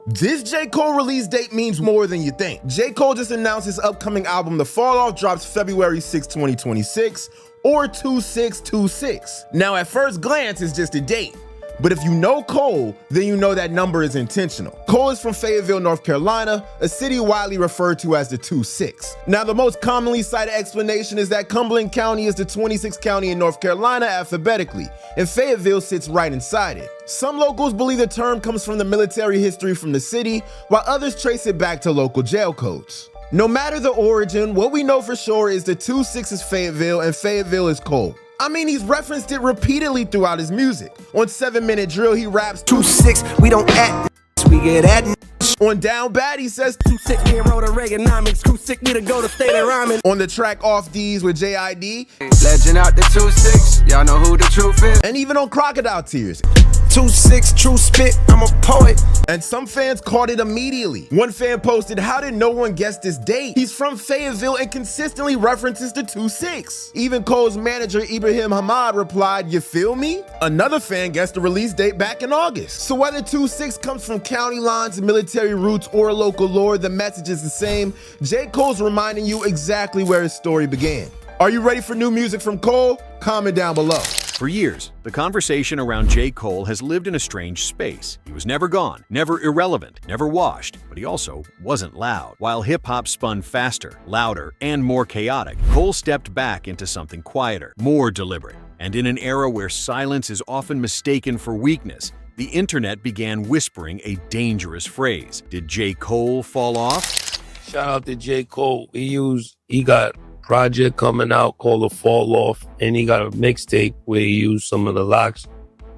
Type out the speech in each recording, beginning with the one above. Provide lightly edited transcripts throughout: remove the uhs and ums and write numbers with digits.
This J. Cole release date means more than you think. J. Cole just announced his upcoming album, The Fall Off, drops February 6, 2026, or 2626. Now, at first glance, it's just a date. But if you know Cole, then you know that number is intentional. Cole is from Fayetteville, North Carolina, a city widely referred to as the 2-6. Now, the most commonly cited explanation is that Cumberland County is the 26th county in North Carolina alphabetically, and Fayetteville sits right inside it. Some locals believe the term comes from the military history from the city, while others trace it back to local jail codes. No matter the origin, what we know for sure is the 2-6 is Fayetteville and Fayetteville is Cole. I mean, he's referenced it repeatedly throughout his music. On 7 Minute Drill, he raps 2-6, we don't act, we get at. On Down Bad, he says 2-6, me and Rhoda Reaganomics, 2-6, me to go to state of rhyming. On the track Off D's with J.I.D. Legend out the 2-6, y'all know who the truth is. And even on Crocodile Tears. 2-6, true spit, I'm a poet. And some fans caught it immediately. One fan posted, "How did no one guess this date? He's from Fayetteville and consistently references the 2-6. Even Cole's manager, Ibrahim Hamad, replied, "You feel me?" Another fan guessed the release date back in August. So whether 2-6 comes from county lines, military roots, or local lore, the message is the same. J. Cole's reminding you exactly where his story began. Are you ready for new music from Cole? Comment down below. For years, the conversation around J. Cole has lived in a strange space. He was never gone, never irrelevant, never washed, but he also wasn't loud. While hip-hop spun faster, louder, and more chaotic, Cole stepped back into something quieter, more deliberate. And in an era where silence is often mistaken for weakness, the internet began whispering a dangerous phrase. Did J. Cole fall off? Shout out to J. Cole. He got project coming out called The Fall Off, and he got a mixtape where he used some of the locks.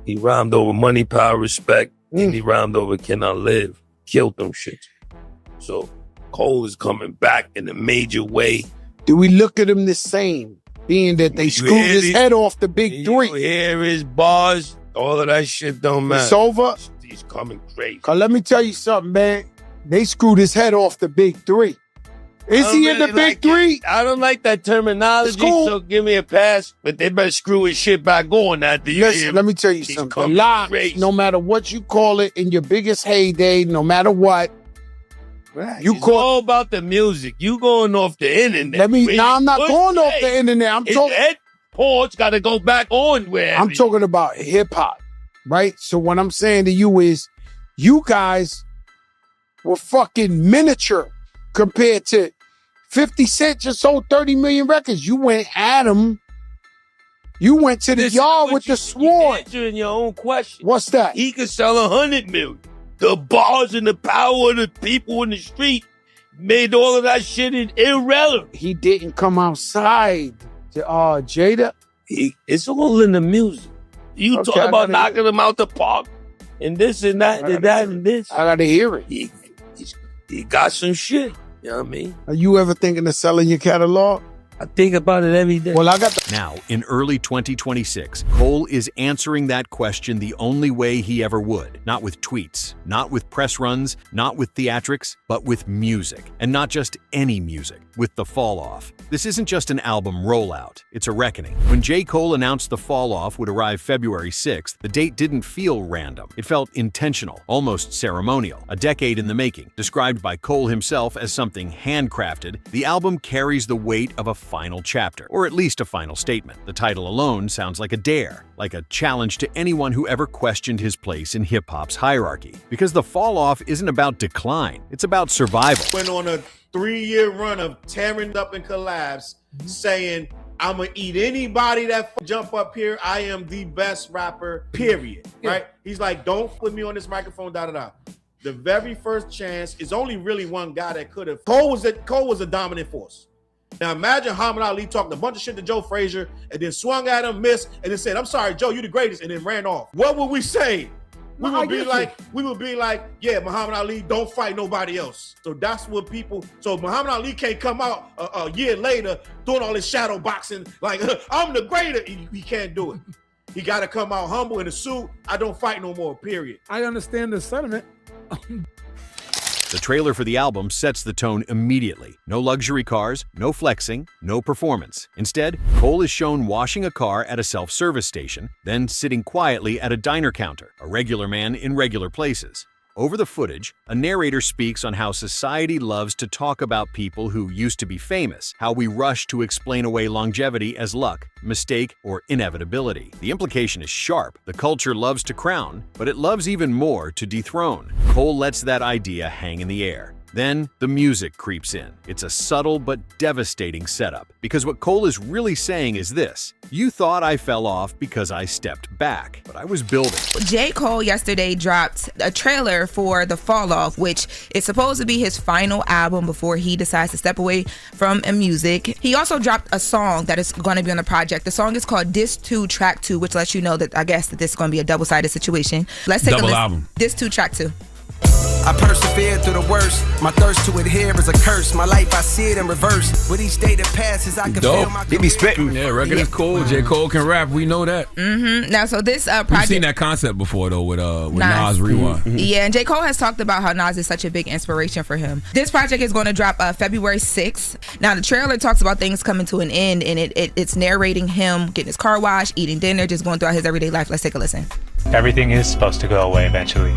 He rhymed over Money, Power, Respect, and he rhymed over Can I Live. Killed them shits. So Cole is coming back in a major way. Do we look at him the same, being that they screwed his head off the big three? You hear his bars, all of that shit don't matter. It's over? He's coming crazy. Cause let me tell you something, man. They screwed his head off the big three. Is he in the big three? I don't like that terminology, cool. So give me a pass. But they better screw his shit back on after you. Listen, let me tell you something. The Locks, no matter what you call it, in your biggest heyday, no matter what, you call all about the music. You going off the internet. I'm not going off the internet. I'm talking. Head porch got to go back on where I'm talking about hip hop, right? So what I'm saying to you is, you guys were fucking miniature compared to 50 Cent just sold 30 million records. You went at him. You went to the yard with the sword. Answering your own question. What's that? He could sell 100 million. The bars and the power of the people in the street made all of that shit irrelevant. He didn't come outside to Jada. It's all in the music. You talk about knocking him out the park and this and that and that and this. I gotta hear it. He got some shit. You know what I mean? Are you ever thinking of selling your catalog? I think about it every day. Well, I got Now, in early 2026, Cole is answering that question the only way he ever would. Not with tweets, not with press runs, not with theatrics, but with music. And not just any music, with The Fall Off. This isn't just an album rollout, it's a reckoning. When J. Cole announced The Fall Off would arrive February 6th, the date didn't feel random. It felt intentional, almost ceremonial. A decade in the making. Described by Cole himself as something handcrafted, the album carries the weight of a final chapter, or at least a final statement. The title alone sounds like a dare, like a challenge to anyone who ever questioned his place in hip-hop's hierarchy. Because The Fall Off isn't about decline, it's about survival. Went on a 3-year run of tearing up and collabs, saying, I'm gonna eat anybody that jump up here. I am the best rapper, period. Right? He's like, don't put me on this microphone, da-da-da. The very first chance is only really one guy that could have. Cole was a dominant force. Now imagine Muhammad Ali talking a bunch of shit to Joe Frazier and then swung at him, missed, and then said, I'm sorry, Joe, you the greatest, and then ran off. What would we say? We would be like, yeah, Muhammad Ali, don't fight nobody else. So that's what people, so Muhammad Ali can't come out a year later doing all this shadow boxing, like, I'm the greatest. He can't do it. He got to come out humble in a suit. I don't fight no more, period. I understand the sentiment. The trailer for the album sets the tone immediately. No luxury cars, no flexing, no performance. Instead, Cole is shown washing a car at a self-service station, then sitting quietly at a diner counter, a regular man in regular places. Over the footage, a narrator speaks on how society loves to talk about people who used to be famous, how we rush to explain away longevity as luck, mistake, or inevitability. The implication is sharp. The culture loves to crown, but it loves even more to dethrone. Cole lets that idea hang in the air. Then, the music creeps in. It's a subtle but devastating setup, because what Cole is really saying is this: you thought I fell off because I stepped back, but I was building. J. Cole yesterday dropped a trailer for The Fall Off, which is supposed to be his final album before he decides to step away from music. He also dropped a song that is going to be on the project. The song is called Disc 2 Track 2, which lets you know that I guess that this is going to be a double-sided situation. Let's take a listen. Album. Disc 2 Track 2. I persevere through the worst. My thirst to adhere is a curse. My life, I see it in reverse. With each day that passes, I can feel my He be spitting. Yeah, record is cool. J. Cole can rap. We know that. Now, so this project... We've seen that concept before, though, with Nas Rewind. Yeah, and J. Cole has talked about how Nas is such a big inspiration for him. This project is going to drop February 6th. Now, the trailer talks about things coming to an end, and it's narrating him getting his car washed, eating dinner, just going throughout his everyday life. Let's take a listen. Everything is supposed to go away eventually.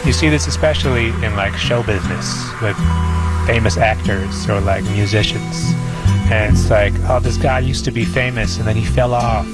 You see this especially in like show business with famous actors or like musicians. And it's like, oh, this guy used to be famous and then he fell off.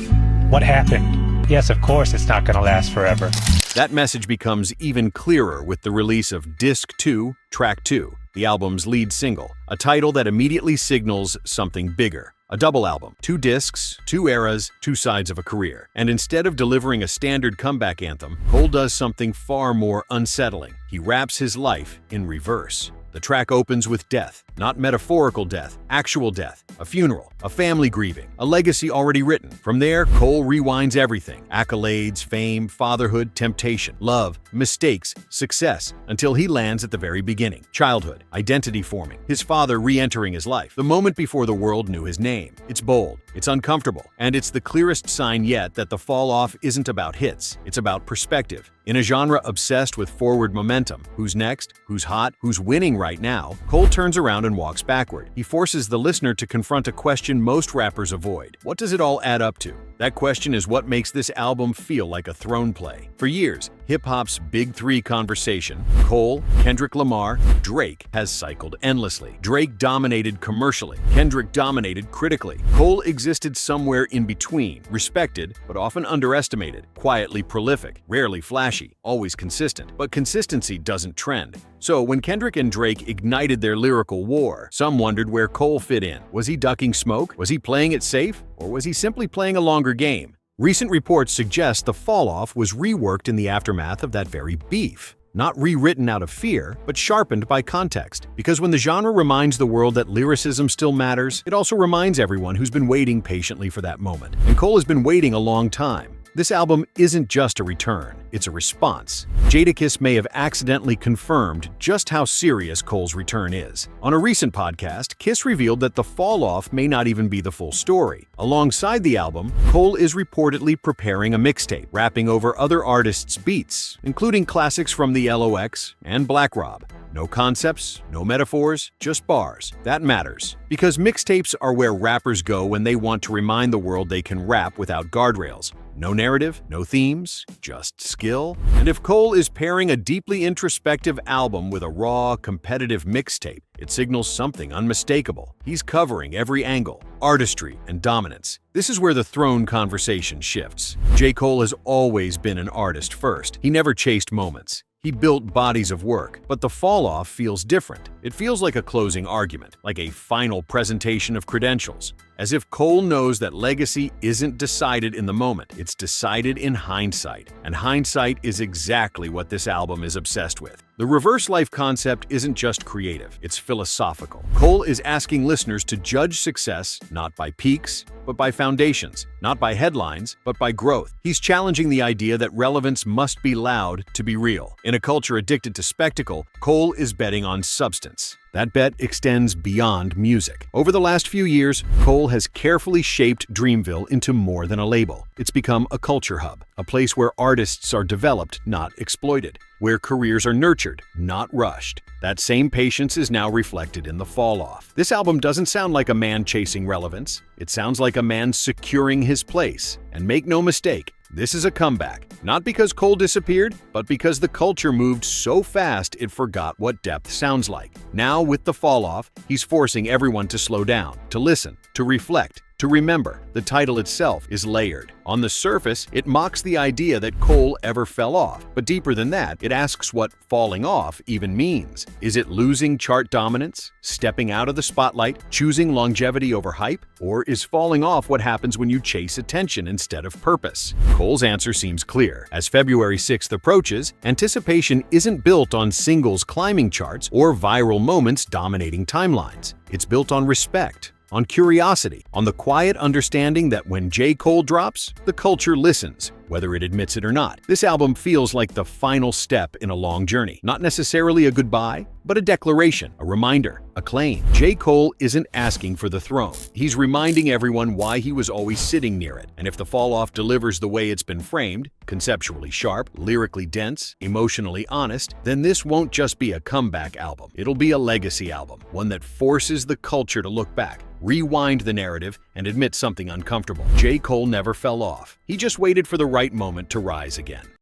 What happened? Yes, of course it's not going to last forever. That message becomes even clearer with the release of Disc 2, Track 2, the album's lead single, a title that immediately signals something bigger. A double album, 2 discs, 2 eras, 2 sides of a career. And instead of delivering a standard comeback anthem, Cole does something far more unsettling. He raps his life in reverse. The track opens with death, not metaphorical death, actual death, a funeral, a family grieving, a legacy already written. From there, Cole rewinds everything: accolades, fame, fatherhood, temptation, love, mistakes, success, until he lands at the very beginning. Childhood, identity forming, his father re-entering his life, the moment before the world knew his name. It's bold, it's uncomfortable, and it's the clearest sign yet that The Fall Off isn't about hits, it's about perspective. In a genre obsessed with forward momentum, who's next, who's hot, who's winning right now, Cole turns around and walks backward. He forces the listener to confront a question most rappers avoid. What does it all add up to? That question is what makes this album feel like a throne play. For years, hip-hop's Big Three conversation, Cole, Kendrick Lamar, Drake, has cycled endlessly. Drake dominated commercially. Kendrick dominated critically. Cole existed somewhere in between, respected, but often underestimated, quietly prolific, rarely flashy, always consistent. But consistency doesn't trend. So when Kendrick and Drake ignited their lyrical war, some wondered where Cole fit in. Was he ducking smoke? Was he playing it safe? Or was he simply playing a longer game? Recent reports suggest The Fall Off was reworked in the aftermath of that very beef. Not rewritten out of fear, but sharpened by context. Because when the genre reminds the world that lyricism still matters, it also reminds everyone who's been waiting patiently for that moment. And Cole has been waiting a long time. This album isn't just a return, it's a response. Jadakiss may have accidentally confirmed just how serious Cole's return is. On a recent podcast, Kiss revealed that The Fall Off may not even be the full story. Alongside the album, Cole is reportedly preparing a mixtape, rapping over other artists' beats, including classics from the LOX and Black Rob. No concepts, no metaphors, just bars. That matters. Because mixtapes are where rappers go when they want to remind the world they can rap without guardrails. No narrative, no themes, just skill. And if Cole is pairing a deeply introspective album with a raw, competitive mixtape, it signals something unmistakable. He's covering every angle, artistry and dominance. This is where the throne conversation shifts. J. Cole has always been an artist first. He never chased moments. He built bodies of work, but The Fall Off feels different. It feels like a closing argument, like a final presentation of credentials. As if Cole knows that legacy isn't decided in the moment, it's decided in hindsight. And hindsight is exactly what this album is obsessed with. The reverse life concept isn't just creative, it's philosophical. Cole is asking listeners to judge success not by peaks, but by foundations, not by headlines, but by growth. He's challenging the idea that relevance must be loud to be real. In a culture addicted to spectacle, Cole is betting on substance. That bet extends beyond music. Over the last few years, Cole has carefully shaped Dreamville into more than a label. It's become a culture hub, a place where artists are developed, not exploited, where careers are nurtured, not rushed. That same patience is now reflected in The Fall Off. This album doesn't sound like a man chasing relevance. It sounds like a man securing his place. And make no mistake, This is a comeback, not because Cole disappeared, but because the culture moved so fast it forgot what depth sounds like. Now, with the fall-off, he's forcing everyone to slow down, to listen, to reflect, to remember. The title itself is layered. On the surface, it mocks the idea that Cole ever fell off, but deeper than that, it asks what falling off even means. Is it losing chart dominance, stepping out of the spotlight, choosing longevity over hype, or is falling off what happens when you chase attention instead of purpose? Cole's answer seems clear. As February 6th approaches, anticipation isn't built on singles climbing charts or viral moments dominating timelines. It's built on respect, on curiosity, on the quiet understanding that when J. Cole drops, the culture listens, whether it admits it or not. This album feels like the final step in a long journey. Not necessarily a goodbye, but a declaration, a reminder, a claim. J. Cole isn't asking for the throne. He's reminding everyone why he was always sitting near it. And if the fall-off delivers the way it's been framed, conceptually sharp, lyrically dense, emotionally honest, then this won't just be a comeback album. It'll be a legacy album, one that forces the culture to look back, rewind the narrative, and admit something uncomfortable. J. Cole never fell off. He just waited for the right moment to rise again.